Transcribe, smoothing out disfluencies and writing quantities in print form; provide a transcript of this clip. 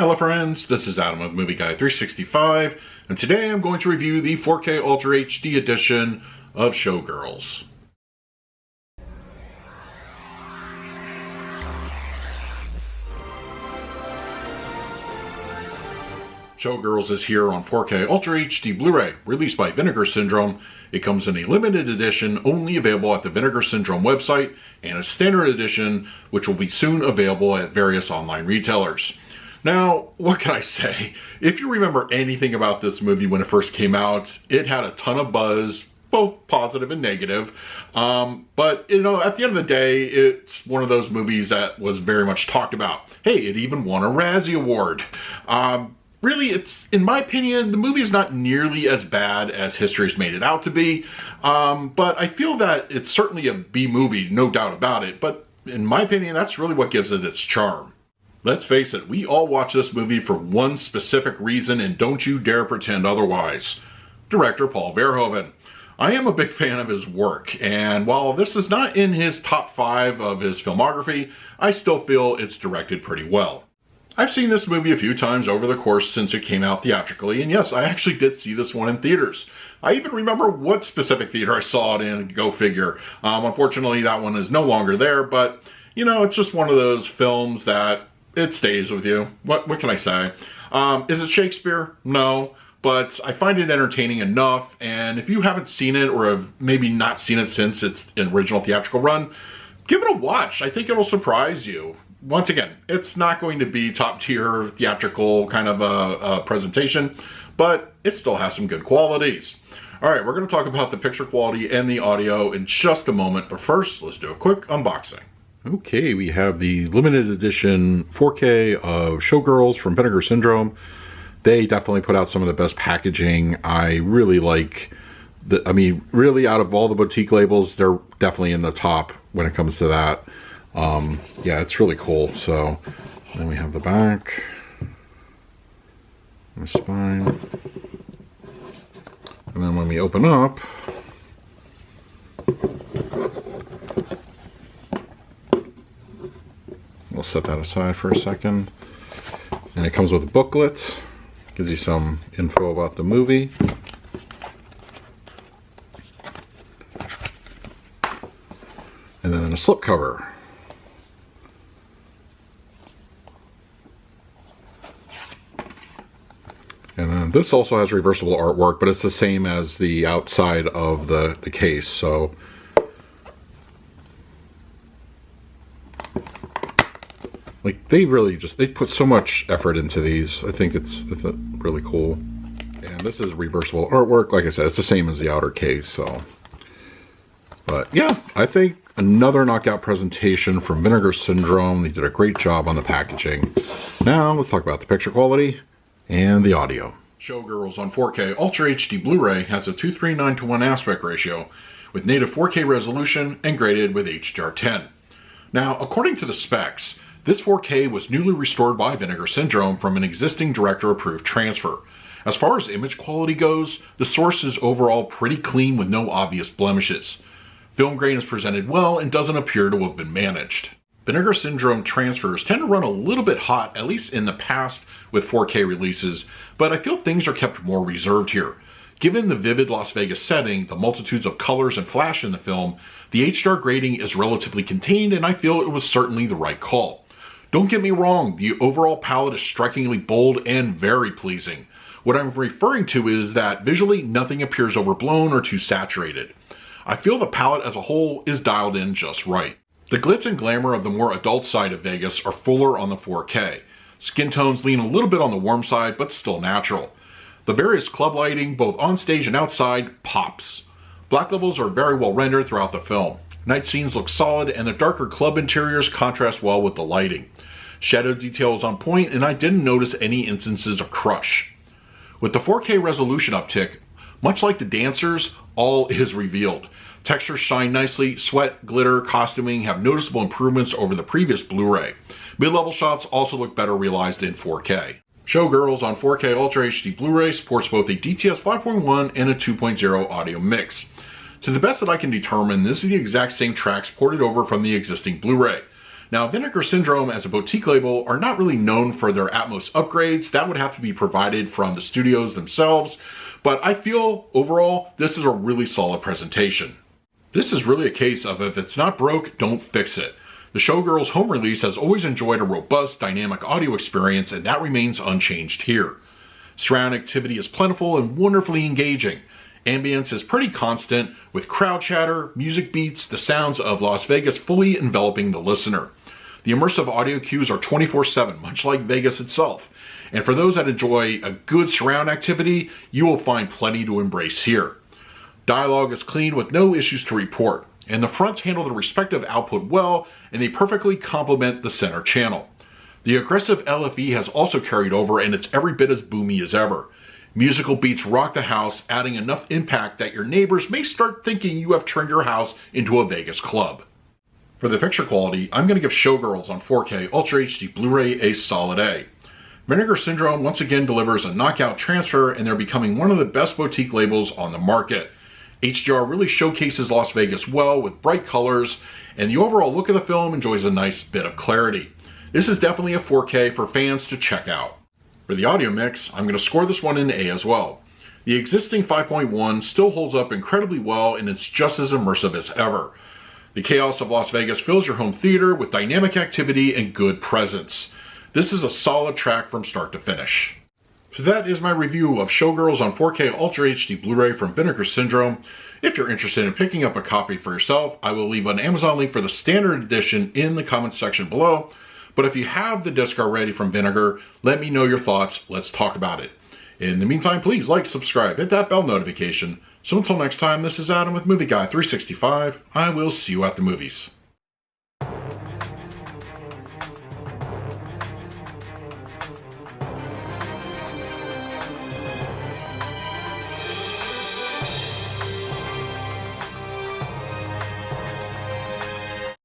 Hello friends, this is Adam of Movie Guy 365, and today I'm going to review the 4K Ultra HD edition of Showgirls. Showgirls is here on 4K Ultra HD Blu Ray, released by Vinegar Syndrome. It comes in a limited edition only available at the Vinegar Syndrome website, and a standard edition which will be soon available at various online retailers. Now, what can I say? If you remember anything about this movie when it first came out, it had a ton of buzz, both positive and negative. But, you know, at the end of the day, it's one of those movies that was very much talked about. Hey, it even won a Razzie Award. Really, it's, in my opinion, the movie is not nearly as bad as history's made it out to be. But I feel that it's certainly a B movie, no doubt about it. But in my opinion, that's really what gives it its charm. Let's face it, we all watch this movie for one specific reason, and don't you dare pretend otherwise. Director Paul Verhoeven. I am a big fan of his work, and while this is not in his top 5 of his filmography, I still feel it's directed pretty well. I've seen this movie a few times over the course since it came out theatrically, and yes, I actually did see this one in theaters. I even remember what specific theater I saw it in, go figure. Unfortunately, that one is no longer there, but, you know, it's just one of those films that it stays with you. What can I say? Is it Shakespeare? No, but I find it entertaining enough, and if you haven't seen it or have maybe not seen it since its original theatrical run, give it a watch. I think it'll surprise you. Once again, it's not going to be top tier theatrical kind of a presentation, but it still has some good qualities. All right, we're going to talk about the picture quality and the audio in just a moment, but first, let's do a quick unboxing. Okay, we have the limited edition 4K of Showgirls from Vinegar Syndrome. They definitely put out some of the best packaging. I really like really out of all the boutique labels, they're definitely in the top when it comes to that. Yeah, it's really cool. So then we have the back, the spine, and then when we open up, we'll set that aside for a second. And it comes with a booklet, gives you some info about the movie. And then a slipcover. And then this also has reversible artwork, but it's the same as the outside of the case. So like they put so much effort into these. I think it's really cool. And this is reversible artwork. Like I said, it's the same as the outer case. So, but yeah, I think another knockout presentation from Vinegar Syndrome. They did a great job on the packaging. Now let's talk about the picture quality and the audio. Showgirls on 4K Ultra HD Blu-ray has a 2:3:9:1 aspect ratio with native 4K resolution and graded with HDR10. Now, according to the specs, this 4K was newly restored by Vinegar Syndrome from an existing director-approved transfer. As far as image quality goes, the source is overall pretty clean with no obvious blemishes. Film grain is presented well and doesn't appear to have been managed. Vinegar Syndrome transfers tend to run a little bit hot, at least in the past with 4K releases, but I feel things are kept more reserved here. Given the vivid Las Vegas setting, the multitudes of colors and flash in the film, the HDR grading is relatively contained, and I feel it was certainly the right call. Don't get me wrong, the overall palette is strikingly bold and very pleasing. What I'm referring to is that visually nothing appears overblown or too saturated. I feel the palette as a whole is dialed in just right. The glitz and glamour of the more adult side of Vegas are fuller on the 4K. Skin tones lean a little bit on the warm side, but still natural. The various club lighting, both on stage and outside, pops. Black levels are very well rendered throughout the film. Night scenes look solid, and the darker club interiors contrast well with the lighting. Shadow detail is on point, and I didn't notice any instances of crush. With the 4K resolution uptick, much like the dancers, all is revealed. Textures shine nicely, sweat, glitter, costuming have noticeable improvements over the previous Blu-ray. Mid-level shots also look better realized in 4K. Showgirls on 4K Ultra HD Blu-ray supports both a DTS 5.1 and a 2.0 audio mix. To the best that I can determine, this is the exact same tracks ported over from the existing Blu-ray. Now, Vinegar Syndrome as a boutique label are not really known for their Atmos upgrades. That would have to be provided from the studios themselves, but I feel overall this is a really solid presentation. This is really a case of if it's not broke, don't fix it. The Showgirls home release has always enjoyed a robust dynamic audio experience, and that remains unchanged here. Surround activity is plentiful and wonderfully engaging. Ambience is pretty constant, with crowd chatter, music beats, the sounds of Las Vegas fully enveloping the listener. The immersive audio cues are 24/7, much like Vegas itself. And for those that enjoy a good surround activity, you will find plenty to embrace here. Dialogue is clean with no issues to report, and the fronts handle the respective output well, and they perfectly complement the center channel. The aggressive LFE has also carried over, and it's every bit as boomy as ever. Musical beats rock the house, adding enough impact that your neighbors may start thinking you have turned your house into a Vegas club. For the picture quality, I'm going to give Showgirls on 4K Ultra HD Blu-ray a solid A. Vinegar Syndrome once again delivers a knockout transfer, and they're becoming one of the best boutique labels on the market. HDR really showcases Las Vegas well with bright colors, and the overall look of the film enjoys a nice bit of clarity. This is definitely a 4K for fans to check out. For the audio mix, I'm going to score this one an A as well. The existing 5.1 still holds up incredibly well, and it's just as immersive as ever. The chaos of Las Vegas fills your home theater with dynamic activity and good presence. This is a solid track from start to finish. So that is my review of Showgirls on 4K Ultra HD Blu-ray from Vinegar Syndrome. If you're interested in picking up a copy for yourself, I will leave an Amazon link for the standard edition in the comments section below. But if you have the disc already from Vinegar, let me know your thoughts. Let's talk about it. In the meantime, please like, subscribe, hit that bell notification. So until next time, this is Adam with Movie Guy 365. I will see you at the movies.